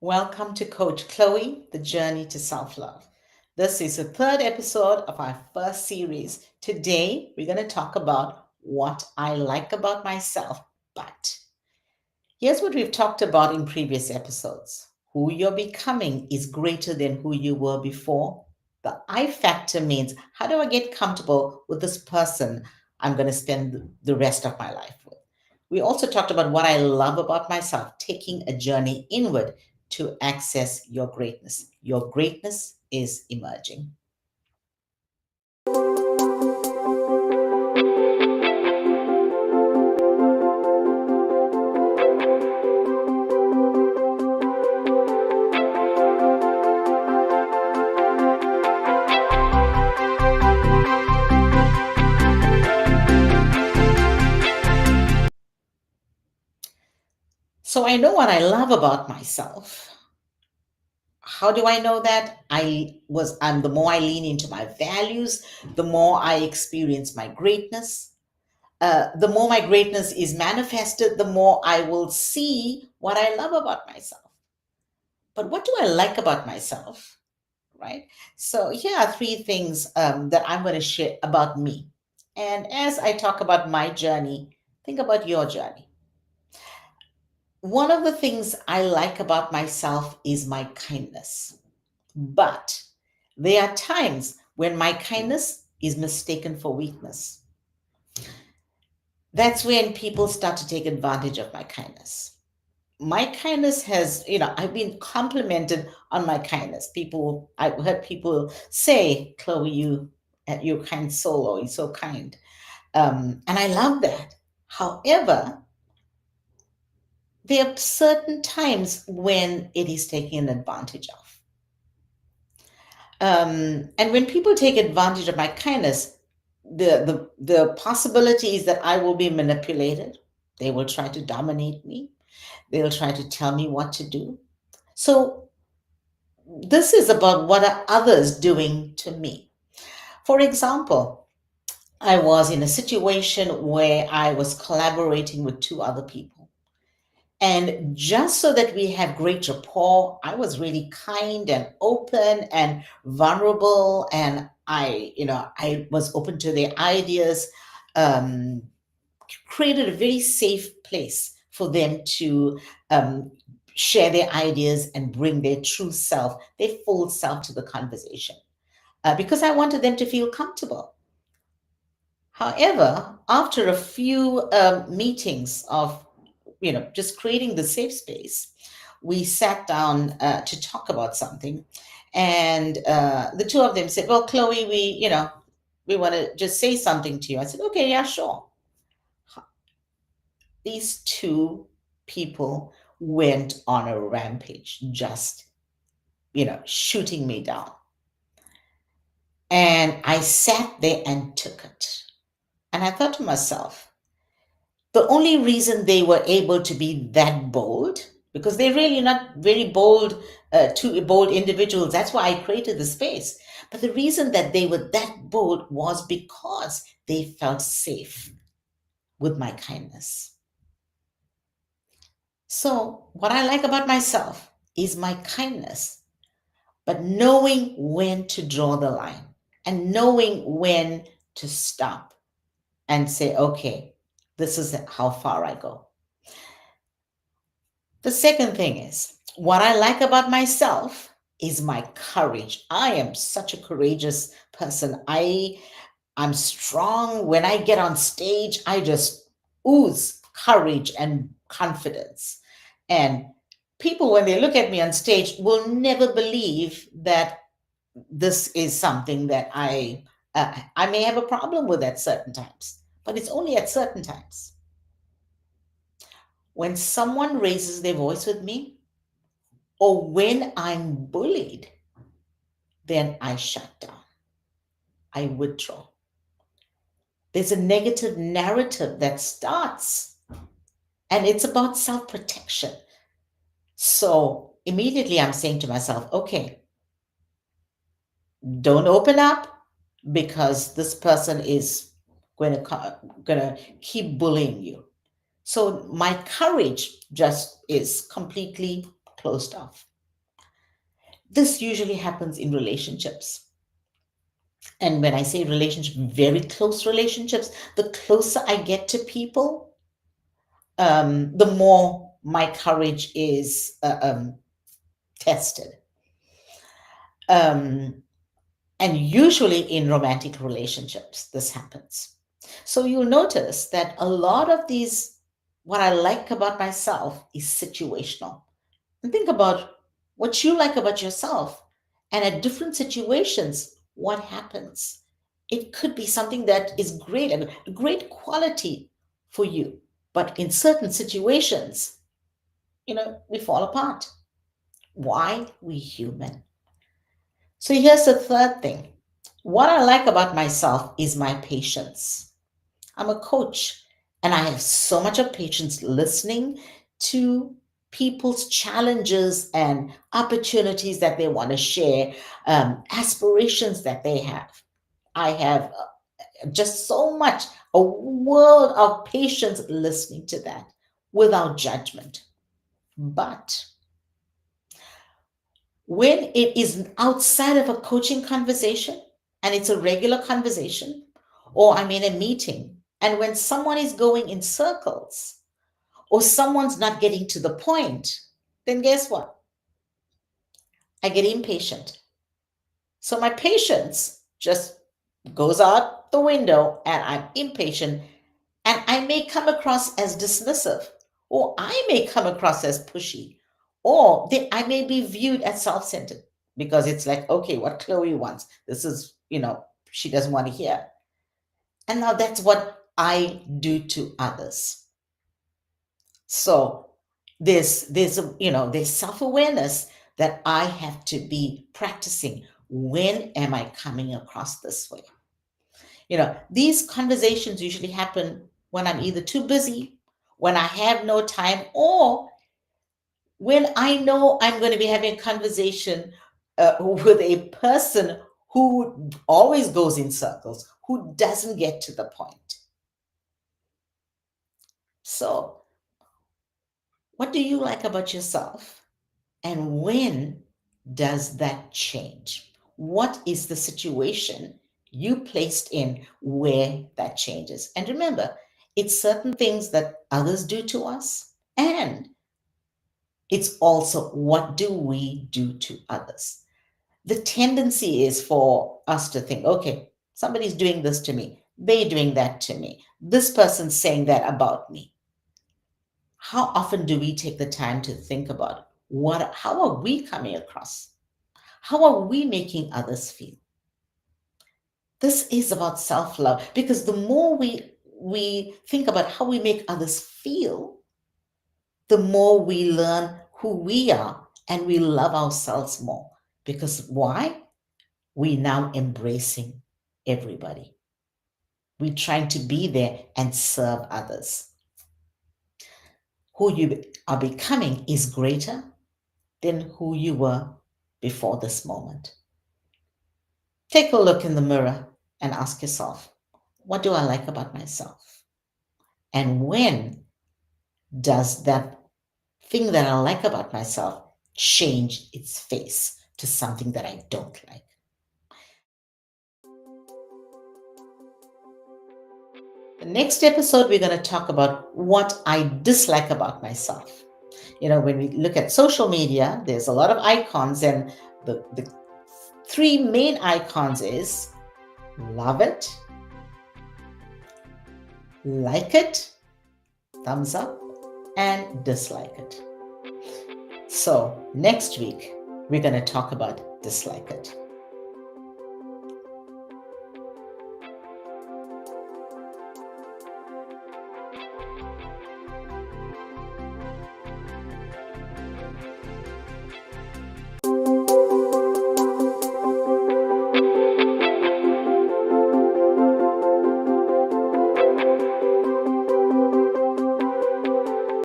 Welcome to Coach Chloe, The Journey to Self Love. This is the third episode of our first series. Today, we're going to talk about what I like about myself, but here's what we've talked about in previous episodes. Who you're becoming is greater than who you were before. The I factor means how do I get comfortable with this person I'm going to spend the rest of my life with? We also talked about what I love about myself, taking a journey inward to access your greatness. Your greatness is emerging. So I know what I love about myself. How do I know that? I'm the more I lean into my values, the more I experience my greatness. The more my greatness is manifested, the more I will see what I love about myself. But what do I like about myself? Right? So here are three things that I'm going to share about me. And as I talk about my journey, think about your journey. One of the things I like about myself is my kindness. But there are times when my kindness is mistaken for weakness. That's when people start to take advantage of my kindness. My kindness has, I've been complimented on my kindness. I've heard people say, Chloe, you're a kind soul, or you're so kind. And I love that. However, there are certain times when it is taken advantage of. And when people take advantage of my kindness, the possibility is that I will be manipulated. They will try to dominate me. They'll try to tell me what to do. So this is about what are others doing to me. For example, I was in a situation where I was collaborating with two other people. And just so that we have great rapport, I was really kind and open and vulnerable. And I was open to their ideas, um, created a very safe place for them to um, share their ideas and bring their true self, their full self to the conversation. Because I wanted them to feel comfortable. However, after a few meetings of just creating the safe space, we sat down to talk about something, and the two of them said, "Well, Chloe, we want to just say something to you." I said, "Okay, yeah, sure." These two people went on a rampage, just shooting me down, and I sat there and took it, and I thought to myself, the only reason they were able to be that bold, because they're really not very bold, two bold individuals. That's why I created the space. But the reason that they were that bold was because they felt safe with my kindness. So, what I like about myself is my kindness, but knowing when to draw the line and knowing when to stop and say, okay, this is how far I go. The second thing is what I like about myself is my courage. I am such a courageous person. I'm strong. When I get on stage, I just ooze courage and confidence. And people, when they look at me on stage, will never believe that this is something that I may have a problem with at certain times, but it's only at certain times. When someone raises their voice with me, or when I'm bullied, then I shut down. I withdraw. There's a negative narrative that starts, and it's about self protection. So immediately I'm saying to myself, okay, don't open up because this person is going to keep bullying you. So my courage just is completely closed off. This usually happens in relationships. And when I say relationship, very close relationships, the closer I get to people, the more my courage is tested. Um, and usually in romantic relationships, this happens. So you'll notice that a lot of these, what I like about myself is situational. And think about what you like about yourself. And at different situations, what happens? It could be something that is great and a great quality for you. But in certain situations, we fall apart. Why? We human. So here's the third thing. What I like about myself is my patience. I'm a coach and I have so much of patience listening to people's challenges and opportunities that they want to share, aspirations that they have. I have just so much, a world of patience listening to that without judgment. But when it is outside of a coaching conversation and it's a regular conversation, or I'm in a meeting, and when someone is going in circles or someone's not getting to the point, then guess what? I get impatient. So my patience just goes out the window and I'm impatient, and I may come across as dismissive, or I may come across as pushy, or I may be viewed as self centered because it's like, okay, what Chloe wants, this is, she doesn't want to hear. And now that's what I do to others. So there's self awareness that I have to be practicing. When am I coming across this way? These conversations usually happen when I'm either too busy, when I have no time, or when I know I'm going to be having a conversation with a person who always goes in circles, who doesn't get to the point. So, what do you like about yourself? And when does that change? What is the situation you placed in where that changes? And remember, it's certain things that others do to us, and it's also what do we do to others. The tendency is for us to think, okay, somebody's doing this to me, they're doing that to me, this person's saying that about me. How often do we take the time to think about how are we coming across? How are we making others feel? This is about self-love, because the more we think about how we make others feel, the more we learn who we are and we love ourselves more. Because why? We now embracing everybody. We're trying to be there and serve others. Who you are becoming is greater than who you were before this moment. Take a look in the mirror and ask yourself, what do I like about myself? And when does that thing that I like about myself change its face to something that I don't like? The next episode, we're going to talk about what I dislike about myself. When we look at social media, there's a lot of icons, and the three main icons is love it, like it, thumbs up, and dislike it. So next week, we're going to talk about dislike it.